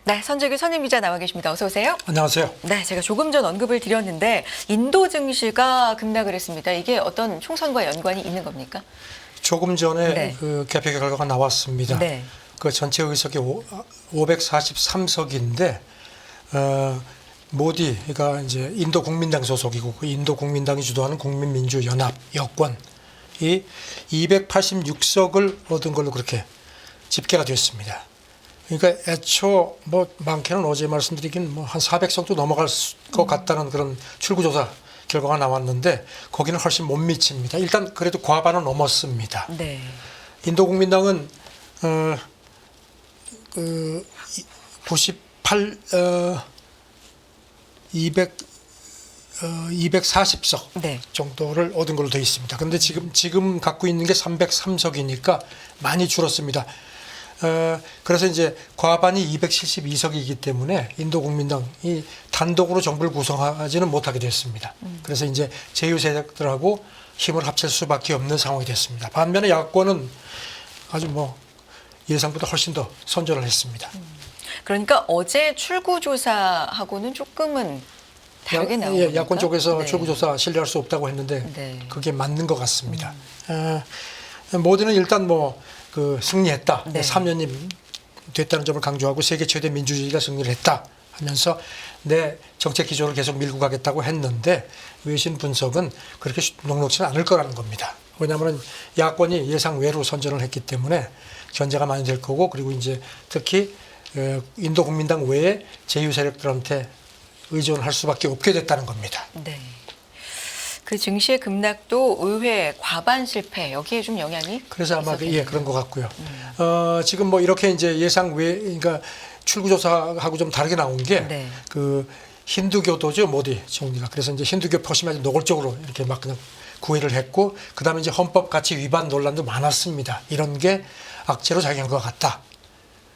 네, 선재규 선임기자 나와 계십니다. 어서 오세요. 안녕하세요. 네, 제가 조금 전 언급을 드렸는데 인도 증시가 급락을 했습니다. 이게 어떤 총선과 연관이 있는 겁니까? 조금 전에 네. 그 개표 결과가 나왔습니다. 네. 그 전체 의석이 543석인데 모디가 이제 인도 국민당 소속이고 그 인도 국민당이 주도하는 국민민주연합 여권이 286석을 얻은 걸로 그렇게 집계가 됐습니다. 그러니까 애초 뭐 많게는 어제 말씀드리긴 뭐 한 400석도 넘어갈 것 같다는 그런 출구조사 결과가 나왔는데 거기는 훨씬 못 미칩니다. 일단 그래도 과반은 넘었습니다. 네. 인도 국민당은 240석 네. 정도를 얻은 걸로 되어 있습니다. 그런데 지금 갖고 있는 게 303석이니까 많이 줄었습니다. 그래서 이제 과반이 272석이기 때문에 인도 국민당이 단독으로 정부를 구성하지는 못하게 됐습니다. 그래서 이제 제휴 세력들하고 힘을 합칠 수밖에 없는 상황이 됐습니다. 반면에 야권은 아주 뭐 예상보다 훨씬 더 선전을 했습니다. 그러니까 어제 출구조사하고는 조금은 다르게 나온 겁니까? 야권 쪽에서 네. 출구조사 신뢰할 수 없다고 했는데 네. 그게 맞는 것 같습니다. 모디는 일단 뭐 그 승리했다. 네. 3년임 됐다는 점을 강조하고 세계 최대 민주주의가 승리를 했다 하면서 내 정책 기조를 계속 밀고 가겠다고 했는데 외신 분석은 그렇게 녹록지는 않을 거라는 겁니다. 왜냐하면 야권이 예상 외로 선전을 했기 때문에 견제가 많이 될 거고 그리고 이제 특히 인도 국민당 외에 제휴 세력들한테 의존할 수밖에 없게 됐다는 겁니다. 네. 그 증시의 급락도 의회 과반 실패 여기에 좀 영향이 그래서 아마 있었겠네요. 그런 것 같고요. 지금 뭐 이렇게 이제 예상 외 그러니까 출구조사하고 좀 다르게 나온 게 네. 그 힌두교도죠 모디 총리가 그래서 이제 힌두교 포심이 노골적으로 이렇게 막 그냥 구애를 했고 그다음에 이제 헌법 가치 위반 논란도 많았습니다. 이런 게 악재로 작용한 것 같다.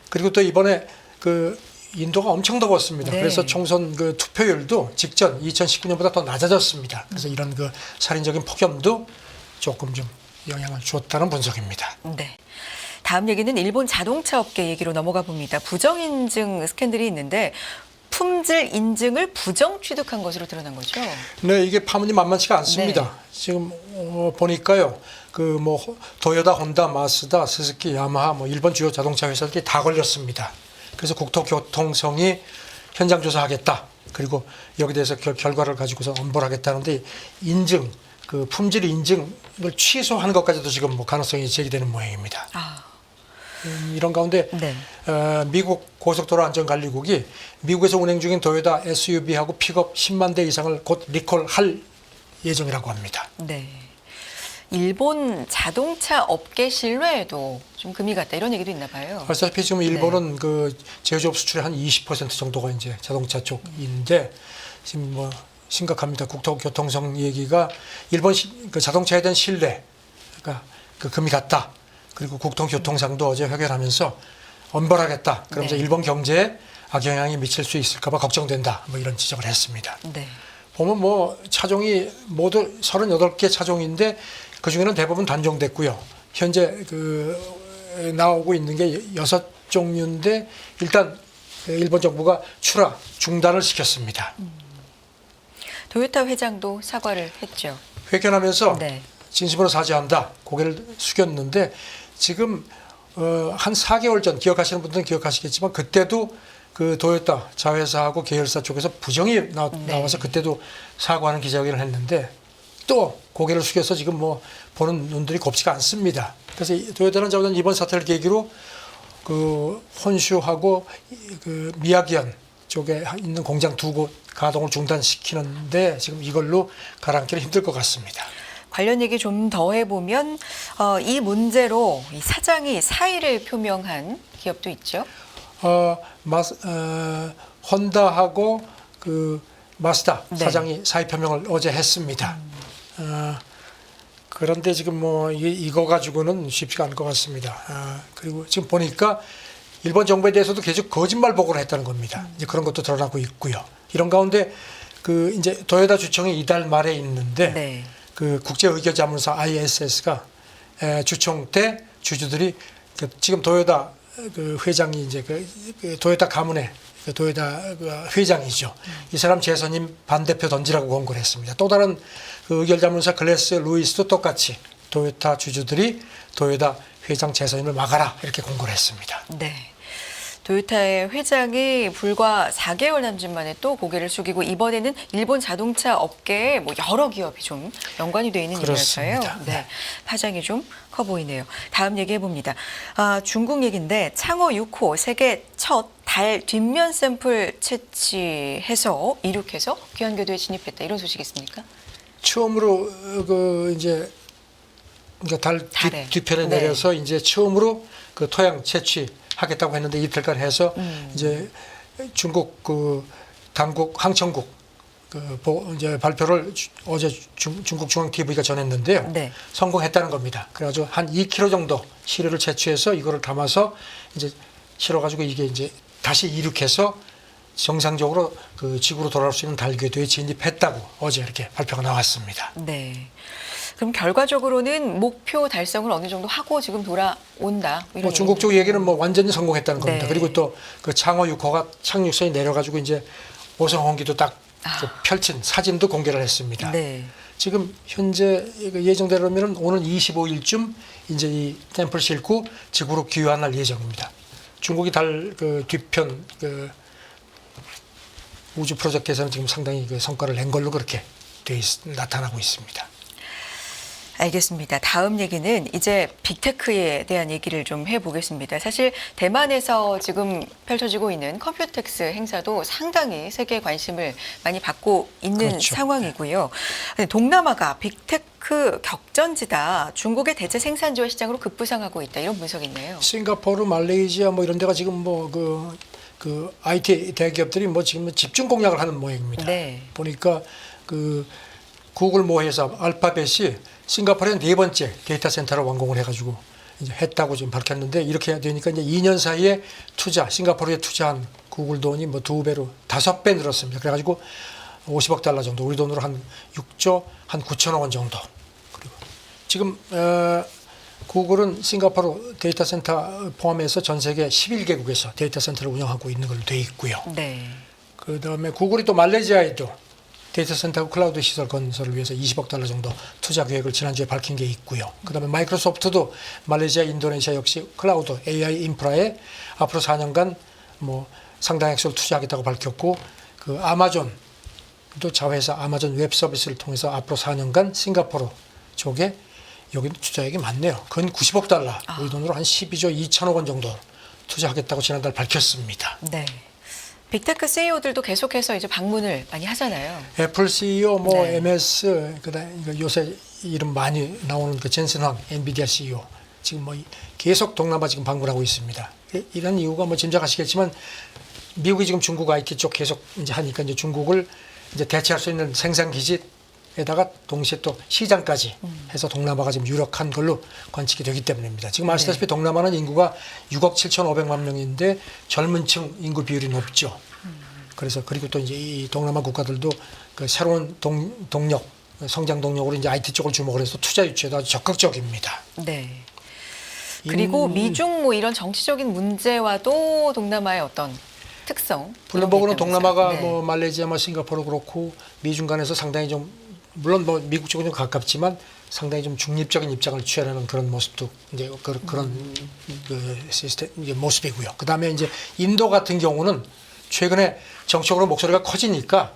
그리고 또 이번에 그 인도가 엄청 더웠습니다. 네. 그래서 총선 그 투표율도 직전 2019년보다 더 낮아졌습니다. 그래서 이런 그 살인적인 폭염도 조금 좀 영향을 줬다는 분석입니다. 네. 다음 얘기는 일본 자동차 업계 얘기로 넘어가 봅니다. 부정 인증 스캔들이 있는데 품질 인증을 부정 취득한 것으로 드러난 거죠. 네, 이게 파문이 만만치가 않습니다. 네. 지금 보니까요, 그 뭐 도요타, 혼다, 마쓰다, 스즈키, 야마하, 뭐 일본 주요 자동차 회사들이 다 걸렸습니다. 그래서 국토교통성이 현장 조사하겠다. 그리고 여기 대해서 결과를 가지고서 엄벌하겠다는데 인증, 그 품질 인증을 취소하는 것까지도 지금 뭐 가능성이 제기되는 모양입니다. 아, 이런 가운데 네. 미국 고속도로 안전관리국이 미국에서 운행 중인 도요타 SUV하고 픽업 10만 대 이상을 곧 리콜할 예정이라고 합니다. 네. 일본 자동차 업계 신뢰에도 좀 금이 갔다 이런 얘기도 있나 봐요. 아시다시피 지금 일본은 그 제조업 수출의 한 20% 정도가 이제 자동차 쪽인데 지금 뭐 심각합니다. 국토교통성 얘기가 일본 그 자동차에 대한 신뢰가 그 금이 갔다. 그리고 국토교통상도 어제 회견하면서 엄벌하겠다. 그러면서 네. 일본 경제에 악영향이 미칠 수 있을까 봐 걱정된다. 뭐 이런 지적을 했습니다. 네. 보면 뭐 차종이 모두 38개 차종인데 그중에는 대부분 단종됐고요. 현재 그 나오고 있는 게 6종류인데 일단 일본 정부가 출하 중단을 시켰습니다. 도요타 회장도 사과를 했죠. 회견하면서 네. 진심으로 사죄한다. 고개를 숙였는데 지금 한 4개월 전 기억하시는 분들은 기억하시겠지만 그때도 그 도요타 자회사하고 계열사 쪽에서 부정이 나와서 그때도 사과하는 기자회견을 했는데 또 고개를 숙여서 지금 뭐 보는 눈들이 곱지가 않습니다. 그래서 도요타는 저는 이번 사태를 계기로 그 혼슈하고 그 미야기현 쪽에 있는 공장 2곳 가동을 중단시키는데 지금 이걸로 가라앉기는 힘들 것 같습니다. 관련 얘기 좀 더 해보면 이 문제로 이 사장이 사의를 표명한 기업도 있죠. 혼다하고 그 마쓰다 네. 사장이 사의 표명을 어제 했습니다. 그런데 지금 뭐 이거 가지고는 쉽지가 않을 것 같습니다. 그리고 지금 보니까 일본 정부에 대해서도 계속 거짓말 보고를 했다는 겁니다. 이제 그런 것도 드러나고 있고요. 이런 가운데 그 이제 도요타 주총이 이달 말에 있는데 네. 그 국제의교자문사 ISS가 주총 때 주주들이 지금 도요타 그 회장이 이제 그 도요타 가문의 그 도요타 그 회장이죠. 이 사람 재선임 반대표 던지라고 권고를 했습니다. 또 다른 그 의결자문사 글래스 루이스도 똑같이 도요타 주주들이 도요타 회장 재선임을 막아라 이렇게 권고를 했습니다. 네. 도요타의 회장이 불과 4개월 남짓 만에 또 고개를 숙이고 이번에는 일본 자동차 업계에 뭐 여러 기업이 좀 연관이 돼 있는 일이라서요. 그렇습니다. 네. 네. 파장이 좀 커 보이네요. 다음 얘기해 봅니다. 중국 얘기인데 창어 6호 세계 첫 달 뒷면 샘플 채취해서 이륙해서 귀환 궤도에 진입했다. 이런 소식이 있습니까? 처음으로 그 이제 그러니까 달 달에. 뒤편에 네. 내려서 이제 처음으로 그 토양 채취하겠다고 했는데 이틀간 해서 이제 중국 그 당국 항청국 이제 발표를 어제 중국 중앙 TV가 전했는데요. 네. 성공했다는 겁니다. 그래가지고 한 2kg 정도 시료를 채취해서 이거를 담아서 이제 실어가지고 이게 이제 다시 이륙해서 정상적으로 그 지구로 돌아올 수 있는 달 궤도에 진입했다고 어제 이렇게 발표가 나왔습니다. 네. 그럼 결과적으로는 목표 달성을 어느 정도 하고 지금 돌아온다. 이런 뭐 중국 쪽 얘기는 뭐 완전히 성공했다는 겁니다. 네. 그리고 또 그 창어 6호가 착륙선이 내려가지고 이제 오성 홍기도 딱 펼친 사진도 공개를 했습니다. 네. 지금 현재 예정대로면 오는 25일쯤 이제 이 샘플 싣고 지구로 귀환할 예정입니다. 중국이 달 그 뒤편 그 우주 프로젝트에서는 지금 상당히 그 성과를 낸 걸로 그렇게 나타나고 있습니다. 알겠습니다. 다음 얘기는 이제 빅테크에 대한 얘기를 좀 해보겠습니다. 사실 대만에서 지금 펼쳐지고 있는 컴퓨텍스 행사도 상당히 세계의 관심을 많이 받고 있는 그렇죠. 상황이고요. 동남아가 빅테크 격전지다. 중국의 대체 생산지와 시장으로 급부상하고 있다. 이런 분석이 있네요. 싱가포르, 말레이시아 뭐 이런 데가 지금 뭐 그 IT 대기업들이 뭐 지금 집중 공략을 하는 모양입니다. 네. 보니까 그 구글 모 회사 알파벳이 싱가포르에 4번째 데이터 센터를 완공을 해가지고 이제 했다고 지금 밝혔는데 이렇게 되니까 이제 2년 사이에 싱가포르에 투자한 구글 돈이 뭐 2배로 5배 늘었습니다. 그래가지고 50억 달러 정도, 우리 돈으로 한 6조 한 9천억 원 정도. 그리고 지금 구글은 싱가포르 데이터 센터 포함해서 전 세계 11개국에서 데이터 센터를 운영하고 있는 걸로 돼 있고요. 네. 그다음에 구글이 또 말레이시아에도 데이터 센터하고 클라우드 시설 건설을 위해서 20억 달러 정도 투자 계획을 지난주에 밝힌 게 있고요. 그다음에 마이크로소프트도 말레이시아, 인도네시아 역시 클라우드 AI 인프라에 앞으로 4년간 뭐 상당 액수를 투자하겠다고 밝혔고 그 아마존도 자회사 아마존 웹 서비스를 통해서 앞으로 4년간 싱가포르 쪽에 여기는 투자액이 많네요. 근 90억 달러, 우리 돈으로 한 12조 2천억 원 정도 투자하겠다고 지난달 밝혔습니다. 네. 빅테크 CEO들도 계속해서 이제 방문을 많이 하잖아요. 애플 CEO, 뭐 네. MS, 그다음 요새 이름 많이 나오는 그 젠슨 황, 엔비디아 CEO 지금 뭐 계속 동남아 지금 방문하고 있습니다. 이런 이유가 뭐 짐작하시겠지만 미국이 지금 중국 IT 쪽 계속 이제 하니까 이제 중국을 이제 대체할 수 있는 생산 기지에다가 동시에 또 시장까지 해서 동남아가 지금 유력한 걸로 관측이 되기 때문입니다. 지금 아시다시피 동남아는 인구가 6억 7,500만 명인데 젊은층 인구 비율이 높죠. 그래서 그리고 또 이제 이 동남아 국가들도 그 새로운 동력, 성장 동력으로 이제 IT 쪽을 주목을 해서 투자 유치에도 아주 적극적입니다. 네. 그리고 미중 뭐 이런 정치적인 문제와도 동남아의 어떤 특성. 블룸버그는 동남아가 네. 뭐 말레이시아, 뭐 싱가포르 그렇고 미중 간에서 상당히 좀 물론 뭐 미국 쪽은 좀 가깝지만 상당히 좀 중립적인 입장을 취하려는 그런 모습도 이제 그런 그 시스템 이제 모습이고요. 그다음에 이제 인도 같은 경우는 최근에 정치적으로 목소리가 커지니까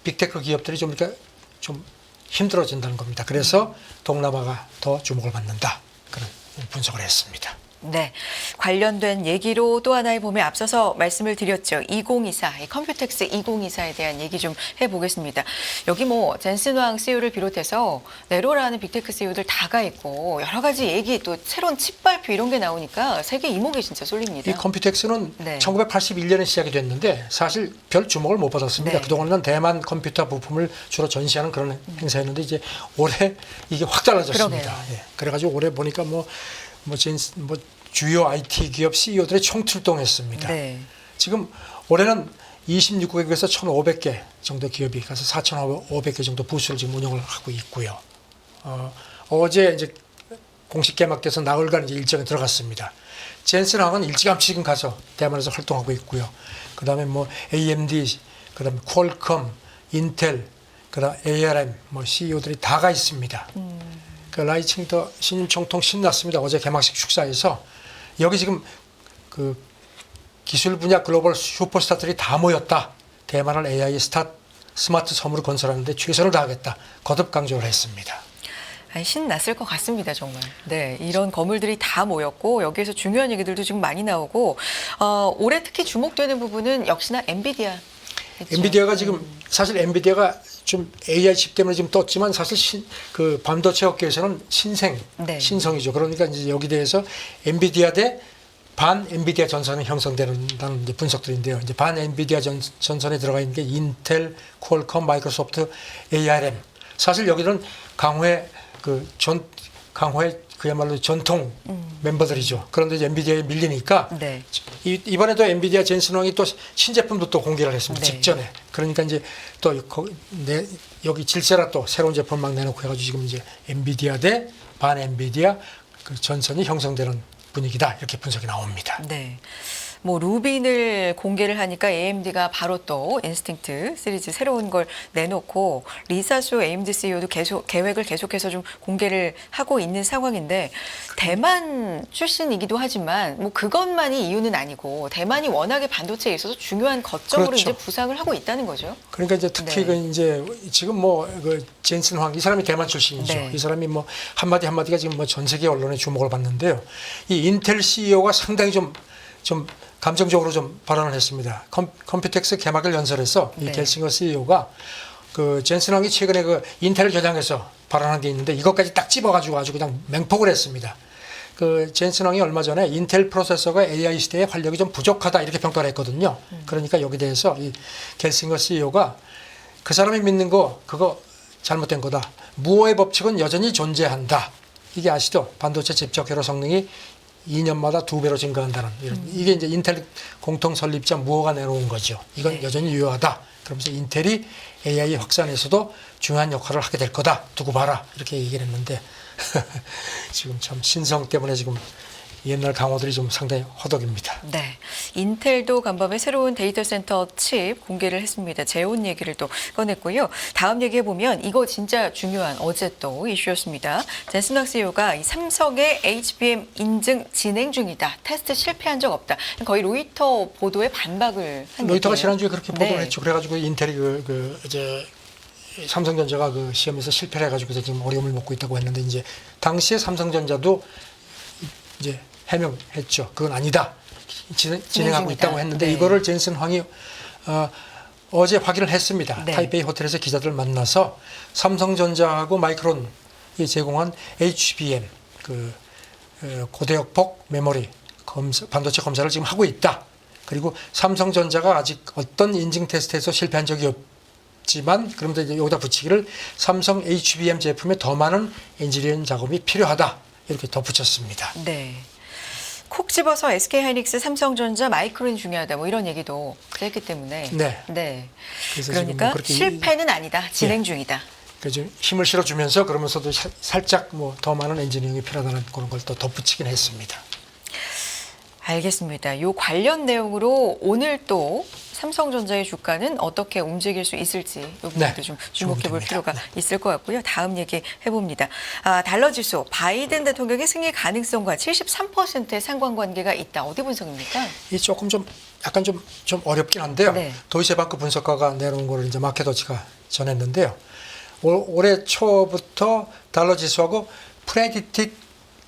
빅테크 기업들이 좀 이렇게 좀 힘들어진다는 겁니다. 그래서 동남아가 더 주목을 받는다. 그런 분석을 했습니다. 네, 관련된 얘기로 또 하나의 봄에 앞서서 말씀을 드렸죠. 2024, 이 컴퓨텍스 2024에 대한 얘기 좀 해보겠습니다. 여기 뭐 젠슨 황 CEO를 비롯해서 네로라는 빅테크 CEO들 다가 있고 여러 가지 얘기 또 새로운 칩 발표 이런 게 나오니까 세계 이목이 진짜 쏠립니다. 이 컴퓨텍스는 네. 1981년에 시작이 됐는데 사실 별 주목을 못 받았습니다. 네. 그동안은 대만 컴퓨터 부품을 주로 전시하는 그런 행사였는데 이제 올해 이게 확 달라졌습니다. 그러네요. 예. 그래가지고 올해 보니까 주요 IT 기업 CEO들이 총출동했습니다. 네. 지금 올해는 26개국에서 1,500개 정도 기업이 가서 4,500개 정도 부스를 지금 운영을 하고 있고요. 어제 이제 공식 개막돼서 나흘간 이제 일정에 들어갔습니다. 젠슨항은 일찌감치 지금 가서 대만에서 활동하고 있고요. 그다음에 뭐 AMD, 그다음에 퀄컴, 인텔, 그다음 ARM 뭐 CEO들이 다 가 있습니다. 그 라이칭더 신임 총통 신났습니다. 어제 개막식 축사에서 여기 지금 그 기술 분야 글로벌 슈퍼스타들이 다 모였다. 대만을 AI 스마트 섬으로 건설하는데 최선을 다하겠다. 거듭 강조를 했습니다. 아니, 신났을 것 같습니다, 정말. 네, 이런 거물들이 다 모였고 여기에서 중요한 얘기들도 지금 많이 나오고 올해 특히 주목되는 부분은 역시나 엔비디아. 엔비디아가 지금 사실 엔비디아가 좀 AI 칩 때문에 지금 떴지만 사실 그 반도체 업계에서는 네. 신성이죠. 그러니까 이제 여기 대해서 엔비디아 대 반 엔비디아 전선이 형성되는다는 이제 분석들인데요. 이제 반 엔비디아 전선에 들어가 있는 게 인텔, 퀄컴, 마이크로소프트, ARM. 사실 여기는 강호의 그야말로 전통 멤버들이죠. 그런데 이제 엔비디아에 밀리니까 네. 이번에도 엔비디아 젠슨 황이 또 신제품도 또 공개를 했습니다. 네. 직전에. 그러니까 이제 또 여기 질세라 또 새로운 제품 막 내놓고 해가지고 지금 이제 엔비디아 대 반 엔비디아 그 전선이 형성되는 분위기다. 이렇게 분석이 나옵니다. 네. 뭐 루빈을 공개를 하니까 AMD가 바로 또 인스팅트 시리즈 새로운 걸 내놓고 리사수 AMD CEO도 계획을 계속해서 좀 공개를 하고 있는 상황인데 대만 출신이기도 하지만 뭐 그것만이 이유는 아니고 대만이 워낙에 반도체에 있어서 중요한 거점으로 그렇죠. 이제 부상을 하고 있다는 거죠. 그러니까 이제 특히 네. 그 이제 지금 뭐 그 젠슨 황 이 사람이 대만 출신이죠. 네. 이 사람이 뭐 한마디가 지금 뭐 전 세계 언론에 주목을 받는데요. 이 인텔 CEO가 상당히 좀 감정적으로 좀 발언을 했습니다. 컴퓨텍스 개막을 연설해서 이 네. 겔싱거 CEO가 그 젠슨 황이 최근에 그 인텔을 겨냥해서 발언한 게 있는데 이것까지 딱 집어가지고 아주 그냥 맹폭을 했습니다. 그 젠슨 황이 얼마 전에 인텔 프로세서가 AI 시대에 활력이 좀 부족하다 이렇게 평가를 했거든요. 그러니까 여기 대해서 이 겔싱거 CEO가 그 사람이 믿는 거 그거 잘못된 거다. 무어의 법칙은 여전히 존재한다. 이게 아시죠? 반도체 집적 회로 성능이 2년마다 2배로 증가한다는 이게 이제 인텔 공통 설립자 무어가 내놓은 거죠. 이건 네. 여전히 유효하다. 그러면서 인텔이 AI 확산에서도 중요한 역할을 하게 될 거다. 두고 봐라. 이렇게 얘기를 했는데 지금 참 신성 때문에 지금 옛날 강호들이 좀 상당히 허덕입니다. 네, 인텔도 간밤에 새로운 데이터 센터 칩 공개를 했습니다. 제온 얘기를 또 꺼냈고요. 다음 얘기해 보면 이거 진짜 중요한 어제 또 이슈였습니다. 젠슨 황 CEO가 이 삼성의 HBM 인증 진행 중이다. 테스트 실패한 적 없다. 거의 로이터 보도에 반박을 한 로이터가 얘기예요. 지난주에 그렇게 보도를 네. 했죠. 그래가지고 인텔이 삼성전자가 그 시험에서 실패를 해가지고 지금 어려움을 겪고 있다고 했는데 이제 당시에 삼성전자도 이제 해명했죠. 그건 아니다. 진행하고 있다고 했는데 네. 이거를 젠슨 황이 어제 확인을 했습니다. 네. 타이베이 호텔에서 기자들 만나서 삼성전자하고 마이크론이 제공한 HBM 고대역폭 메모리 반도체 검사를 지금 하고 있다. 그리고 삼성전자가 아직 어떤 인증 테스트에서 실패한 적이 없지만 그런데 이제 여기다 붙이기를 삼성 HBM 제품에 더 많은 엔지니어링 작업이 필요하다. 이렇게 덧붙였습니다. 네. 콕 집어서 SK하이닉스, 삼성전자, 마이크론이 중요하다. 뭐 이런 얘기도 했기 때문에. 네. 네. 그래서 그러니까 지금 뭐 그렇게 실패는 아니다. 진행 중이다. 그래서 힘을 실어주면서 그러면서도 살짝 뭐 더 많은 엔지니어링이 필요하다는 그런 걸 또 덧붙이긴 했습니다. 알겠습니다. 요 관련 내용으로 오늘 또 삼성전자의 주가는 어떻게 움직일 수 있을지 이 부분도 네, 좀 주목해 볼 주목됩니다. 필요가 네. 있을 것 같고요. 다음 얘기 해봅니다. 달러 지수 바이든 대통령의 승리 가능성과 73%의 상관관계가 있다. 어디 분석입니까? 이 조금 좀 약간 좀 어렵긴 한데요. 네. 도이체방크 분석가가 내놓은 거를 이제 마켓워치가 전했는데요. 올해 초부터 달러 지수하고 프레디틱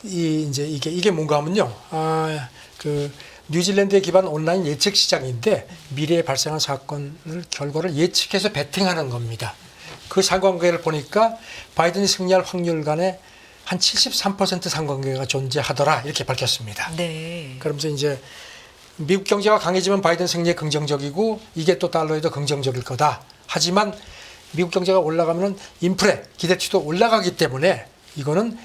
이게 뭔가 하면요. 뉴질랜드에 기반 온라인 예측 시장인데 미래에 발생한 사건을 결과를 예측해서 베팅하는 겁니다. 그 상관관계를 보니까 바이든이 승리할 확률 간에 한 73% 상관관계가 존재하더라 이렇게 밝혔습니다. 네. 그러면서 이제 미국 경제가 강해지면 바이든 승리에 긍정적이고 이게 또 달러에도 긍정적일 거다. 하지만 미국 경제가 올라가면 인플레 기대치도 올라가기 때문에 이거는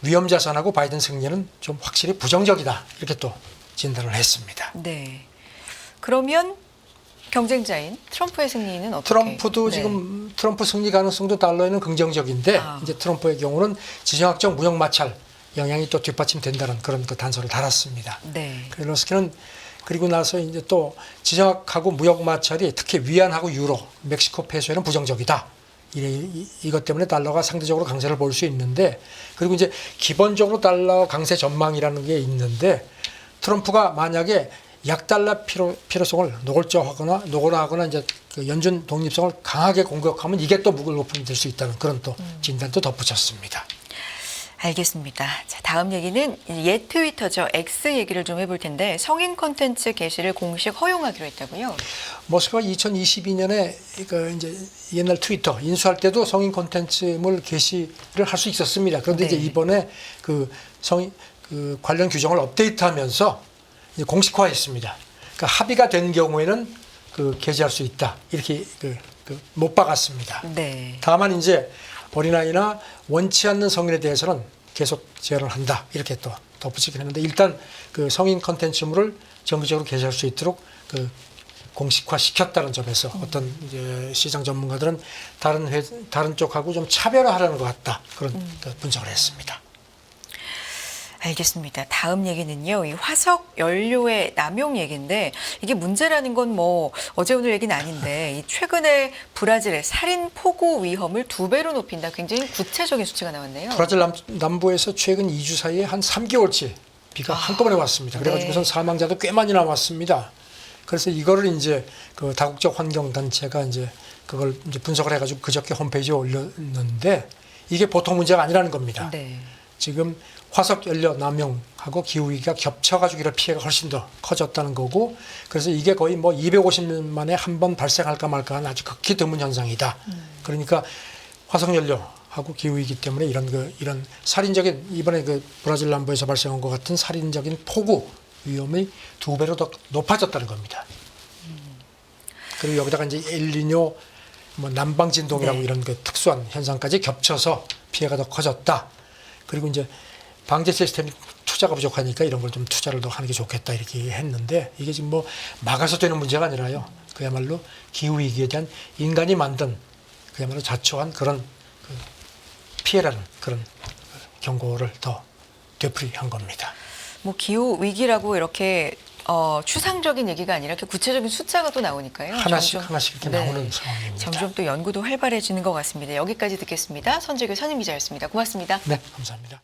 위험 자산하고 바이든 승리는 좀 확실히 부정적이다 이렇게 또 진단을 했습니다. 네. 그러면 경쟁자인 트럼프의 승리는 어떻게? 트럼프도 네. 지금 트럼프 승리 가능성도 달러에는 긍정적인데 이제 트럼프의 경우는 지정학적 무역 마찰 영향이 또 뒷받침된다는 그런 그 단서를 달았습니다. 네. 갤러스키는 그리고 나서 이제 또 지정학하고 무역 마찰이 특히 위안하고 유로, 멕시코 페소에는 부정적이다. 이것 때문에 달러가 상대적으로 강세를 볼 수 있는데, 그리고 이제 기본적으로 달러 강세 전망이라는 게 있는데, 트럼프가 만약에 약달러 필요성을 노골화하거나 이제 그 연준 독립성을 강하게 공격하면 이게 또 묵을 높임이 될 수 있다는 그런 또 진단도 덧붙였습니다. 알겠습니다. 자, 다음 얘기는 옛 트위터죠. X 얘기를 좀 해볼 텐데 성인 콘텐츠 게시를 공식 허용하기로 했다고요? 모스크바 2022년에 그 이제 옛날 트위터 인수할 때도 성인 콘텐츠물 게시를 할 수 있었습니다. 그런데 네. 이제 이번에 그 성인 그 관련 규정을 업데이트하면서 이제 공식화했습니다. 그러니까 합의가 된 경우에는 그 게시할 수 있다 이렇게 못 박았습니다. 네. 다만 이제 어린아이나 원치 않는 성인에 대해서는 계속 제한을 한다 이렇게 또 덧붙이긴 했는데 일단 그 성인 컨텐츠물을 정기적으로 게시할 수 있도록 그 공식화 시켰다는 점에서 어떤 이제 시장 전문가들은 다른 쪽하고 좀 차별화하려는 것 같다 그런 그 분석을 했습니다. 알겠습니다. 다음 얘기는요. 이 화석 연료의 남용 얘기인데 이게 문제라는 건 뭐 어제 오늘 얘기는 아닌데 이 최근에 브라질의 살인 폭우 위험을 2배로 높인다. 굉장히 구체적인 수치가 나왔네요. 브라질 남부에서 최근 2주 사이에 한 3개월치 비가 한꺼번에 왔습니다. 그래가지고선 네. 사망자도 꽤 많이 나왔습니다. 그래서 이거를 이제 그 다국적 환경 단체가 이제 그걸 이제 분석을 해가지고 그저께 홈페이지에 올렸는데 이게 보통 문제가 아니라는 겁니다. 네. 지금 화석 연료 남용하고 기후 위기가 겹쳐가지고 이런 피해가 훨씬 더 커졌다는 거고, 그래서 이게 거의 뭐 250년 만에 한 번 발생할까 말까 하는 아주 극히 드문 현상이다. 그러니까 화석 연료하고 기후 위기 때문에 이런 살인적인 이번에 그 브라질 남부에서 발생한 것 같은 살인적인 폭우 위험이 2배로 더 높아졌다는 겁니다. 그리고 여기다가 이제 엘니뇨 뭐 남방 진동이라고 네. 이런 그 특수한 현상까지 겹쳐서 피해가 더 커졌다. 그리고 이제 방제 시스템이 투자가 부족하니까 이런 걸 좀 투자를 더 하는 게 좋겠다 이렇게 했는데 이게 지금 뭐 막아서 되는 문제가 아니라요. 그야말로 기후 위기에 대한 인간이 만든 그야말로 자초한 그런 그 피해라는 그런 경고를 더 되풀이한 겁니다. 뭐 기후 위기라고 이렇게 추상적인 얘기가 아니라 이렇게 구체적인 숫자가 또 나오니까요. 하나씩 이렇게 네. 나오는 상황입니다. 점점 또 연구도 활발해지는 것 같습니다. 여기까지 듣겠습니다. 선재규 선임 기자였습니다. 고맙습니다. 네, 감사합니다.